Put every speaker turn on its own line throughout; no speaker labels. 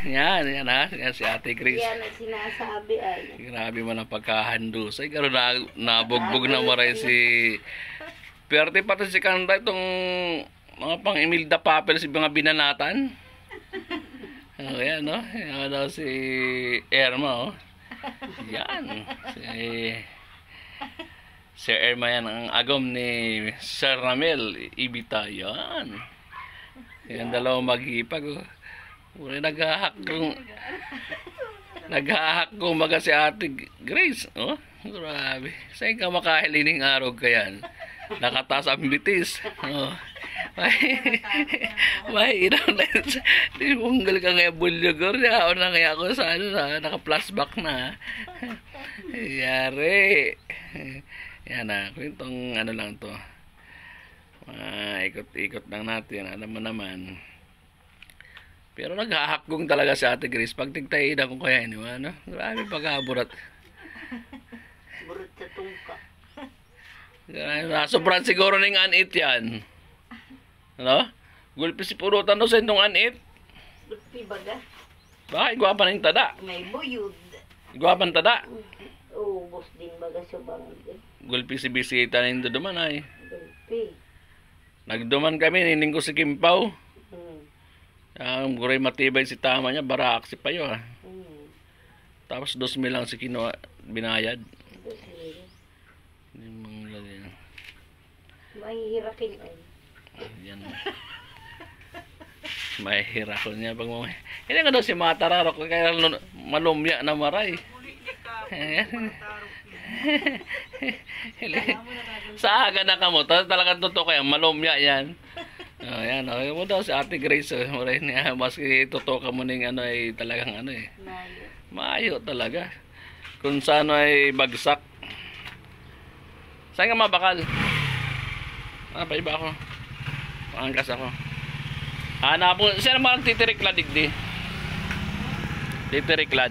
Yan ha. Yan si Ate Grace.
Yan ang sinasabi ay.
Grabe man ang pagkahandus. Ay, gano'n nabugbog na maray si... Perte pati si Kanda itong mga pang Imelda Papel si mga binanatan. Oh, yan, no? Yan daw si Erma, oh. Yan. Si Erma yan, ang agom ni Sir Ramel Ibita. Yan. Yan, dalawang mag-ipag, oh. Naghahak kong maga si Ate Grace. Oh, grabe. Saan ka makahilining araw ka yan? Nakatas ang bitis. Oh. May inaw na yun. Unggal ka nga bulyogor. O na kaya ako sa ano na. Naka-flashback na. Yari. Yan na. Kwentong ano lang to. Ikot-ikot lang natin. Alam mo naman. Pero naghahakgong talaga si Ate Grace. Pag tigtayin ako kaya yun. Ano? Grabe pagkaburat.
Burot sa tungka.
Sobrang siguro ng anit yan. Ano? Gulpi si purutan no sa indong anit.
Gulpi baga.
Bakit gwapa ng tada?
May buyod.
Gwapa ng tada?
Oo, bus din baga sa bangin.
Gulpi si bisita na yung duman ay.
Gulpi.
Nagduman kami, nining ko si Kimpaw. Ang guray matibay si tama niya, barak si Payo. Tapos 2,000 lang si kinuha, binayad. 2,000.
Mahihirakin ay.
Yan. Mahihirakin niya pag mo. Hindi nga daw si Matararo kaya malumya na maray. Sa aga na ka mo, talagang totoo kaya malumya yan. Oh, yan, okay mo daw si Ate Grace. Maray niya, maski totoo ka mo ning ano ay talagang ano eh. Mayo talaga. Kung saan ay bagsak. Saan ka mabakal? Pa iba ako. Pangangkas ako. Hanapon. Saan naman titiriklad digdi? Titiriklad.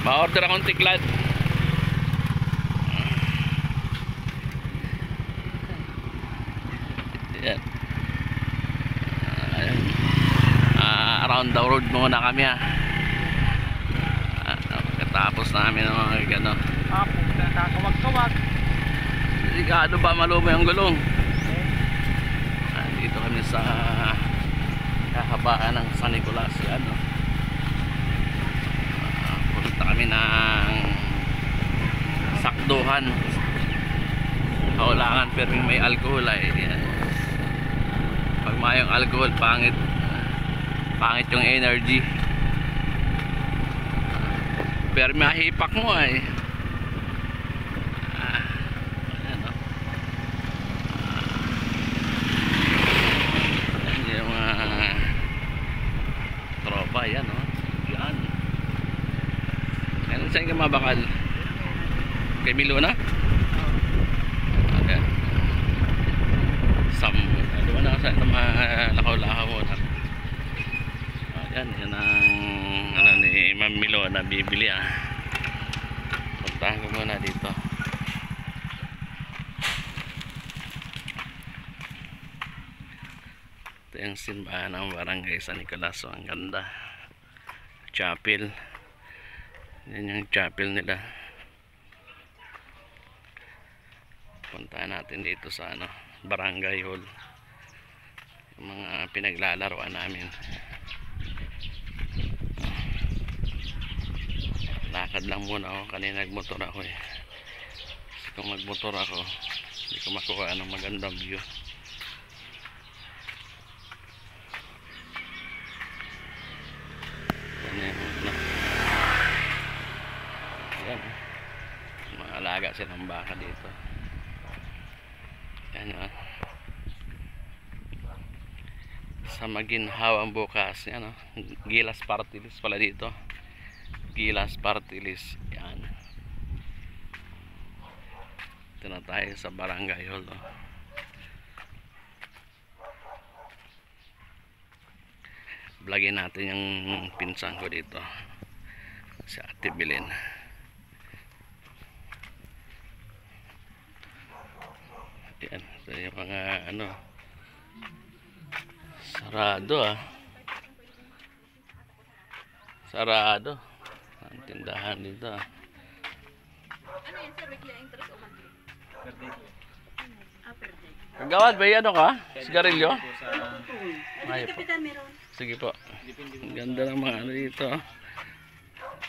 Ma-order akong tiklad. Yan. Around the road muna kami ha. Katapos namin ng mga gano'n.
Kakawag-kawag.
Ano ba malumay ang gulong? Dito kami sa kahabaan ng San Nicolas yan, no? Punta kami ng sakduhan. Kaulangan pero may alcohol ay yan. Pag mayong alcohol pangit yung energy. Pero mahipak mo ay yan, no? Yan. Yan, saan ka mabakal? Kay Milo na? Okay. Diba na sa lakaw-lakaw mo na. Yan ang ano ni Ma'am Milo na bibili puntahan ko muna dito. Ito yung simbahan ng Barangay San Nicolas. So, ang ganda. Chapel. Yan yung chapel nila. Puntahan natin dito sa ano, barangay hall. Yung mga pinaglalaroan namin. Lakad lang muna ako. Kanina nagmotor ako eh. Kasi kung magmotor ako, hindi ko makuha ng magandang view. Yan, mga alaga silang baka dito. Yan, sa Maginhawa bukas yan, Gilas Party List pala dito. Gilas Party List yan. Ito na tayo sa barangay hall. Vlogin natin yung pinsan ko dito, si Ate Belen. Yan, so yung mga ano, sarado Sarado. Ang tindahan dito.
Ano yan, sir? Weekly interest o monthly?
Per day.
Ah, per day.
Kagawad, may ano ka? Sigarilyo?
Po sa...
Ay po.
Kapitan, meron.
Sige po. Ang ganda ng mga ano dito.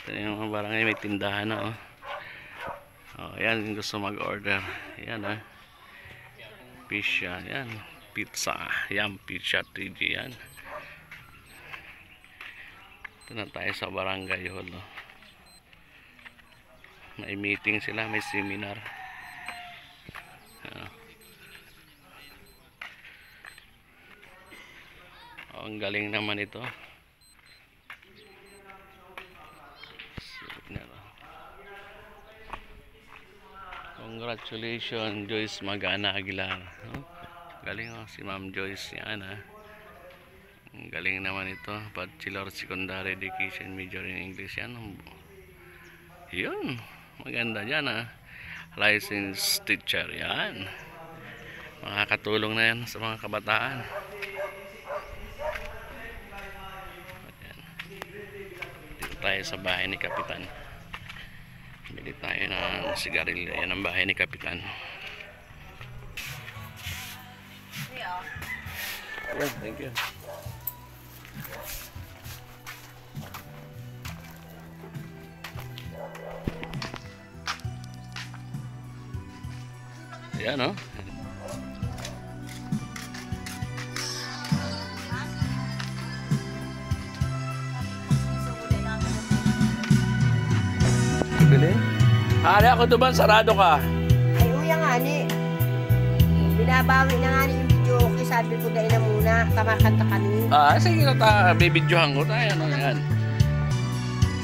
Ito yung mga barangay, may tindahan na oh. Oh, yan yung gusto mag-order. Yan ah. Pizza, yan. Pizza. Yan, pizza 3G yan. Ito na tayo sa barangay hall. Oh. May meeting sila, may seminar. Oh, ang galing naman ito. Congratulations, Joyce Magana Aguilar. Oh, galing oh, si Ma'am Joyce yan ah. Ang galing naman ito. Bachelor Secondary Education, major in English yan. Yun, maganda dyan ah. Licensed teacher yan. Makakatulong na yan sa mga kabataan. Ayan. Dito tayo sa bahay ni Kapitan. Bili tayo ng sigarilyo. Yan ang bahay ni Kapitan. Yeah, thank you. Yan oh. Bilhin? Hari ako doon, sarado ka.
Ay, uya nga ni. Binabawi na nga ni yung video. Okay, sabi ko dahil na muna. Tamakanta kami.
Sige na ta, bibidyohan ko tayo. Ano yan?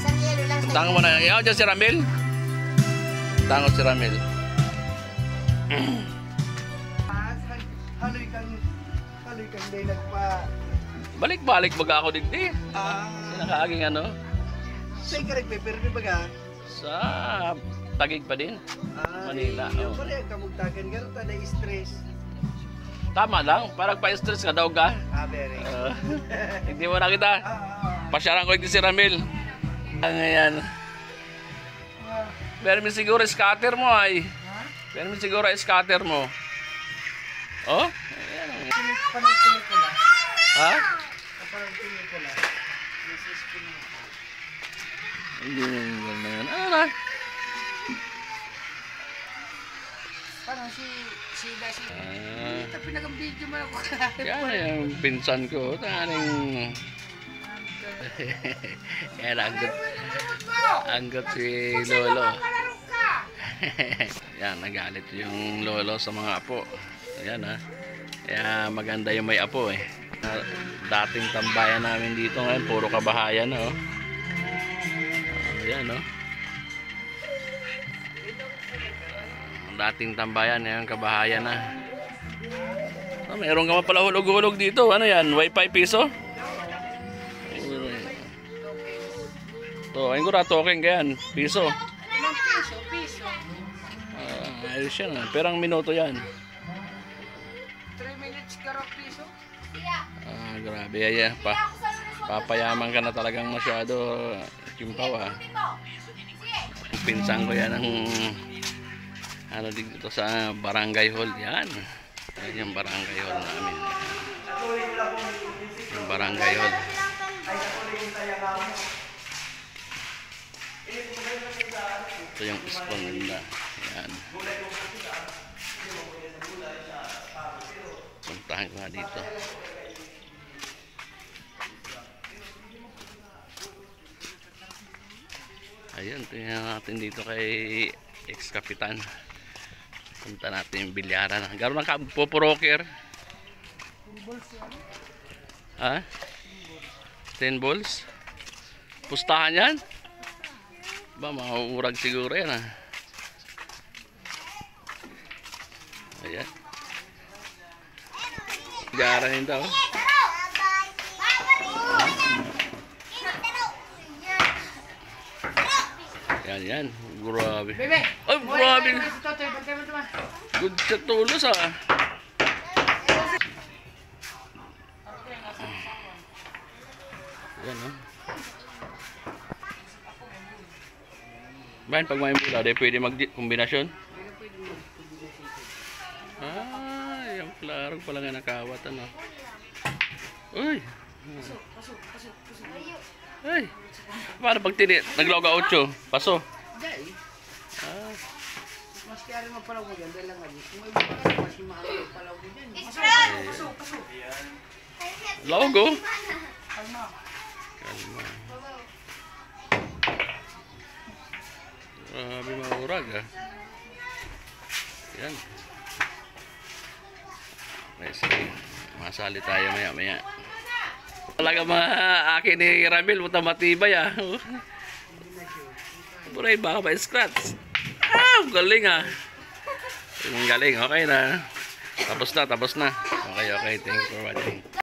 Isang yelo lang sa
Tango mo na. Yaw dyan si Ramil. Tango si Ramil.
Haloy kang day nagpa...
Balik-balik baga ako digdi. Sinakaaging ano?
Say ka nagpe-permi baga?
Sa Tagig pa din. Manila,
Yung
oh.
pala yung kamugtagan ka rin, na stress.
Tama lang. Parang pa-stress ka daw ka.
Very.
Hindi mo na kita. Pasyaran ko hindi si Ramil. Ngayon. Pero may siguro scatter mo ay. Pero may siguro scatter mo. Oh? Ayan.
Parang pinikula.
Ha?
Parang pinikula.
Hindi na yun. Ano na?
Parang si Dashi. Tapi nag-video mo ako.
Yan yung pinsan ko. Taning... Yan, anggot si Lolo. Yan, nagalit yung Lolo sa mga apo. Yan ha. Kaya maganda yung may apo eh. Dating tambayan namin dito ngayon, puro kabahayan oh. Yan oh. Dating tambayan, yan kabahayan na. Meron ka pa pala hulog-hulog dito. Ano yan? Wi-Fi piso? To, ayun ko na token kayan. Piso.
Piso.
Ayos yan. Perang minuto yan.
3 minutes ka rin piso?
Grabe yan. Papayaman ka na talagang masyado. Kimpaw ah. Pinsan ko yan ang ano dito sa barangay hall. Yan. Yan yung barangay hall namin. Yung barangay hall. Ito yung spoon nila. Yan. Puntahan ko na dito. Ayun, tingnan natin dito kay ex-kapitan. Punta natin yung bilyaran. Gano'n lang ka, poproker. Ha? 10 balls? Pustahan yan? Ba, mauurag siguro yan ah. Ayan. Bilyaran yun daw. Yan, yan. Grabe.
Bebe!
Ay, grabe.
Totoy, bantay mo naman.
Good sa tulos ah. Yan ah. Bayan, pag may mula, di pwede mag-kombinasyon?
Hindi na pwede mag-combination.
Yung klaro pala nga nakawat, ano. Uy! Ay! Paano pag nagloga 8? Paso?
Dahil,
Ah,
mas kaya rin mapalaw mo dyan, dahil lang nga. Kung may mga kasi, mas maano yung palaw mo dyan. Pasok.
logo?
Kalma.
Kalma. Grabe mga urag, ah. Yan. Okay, sige. Masali tayo maya-maya. Talaga mga akin ni Ramil, puta matibay, ah. Buray, baka ma-scratch. Galing, ah. Ang galing, okay na. Tapos na. Okay, thank you for watching.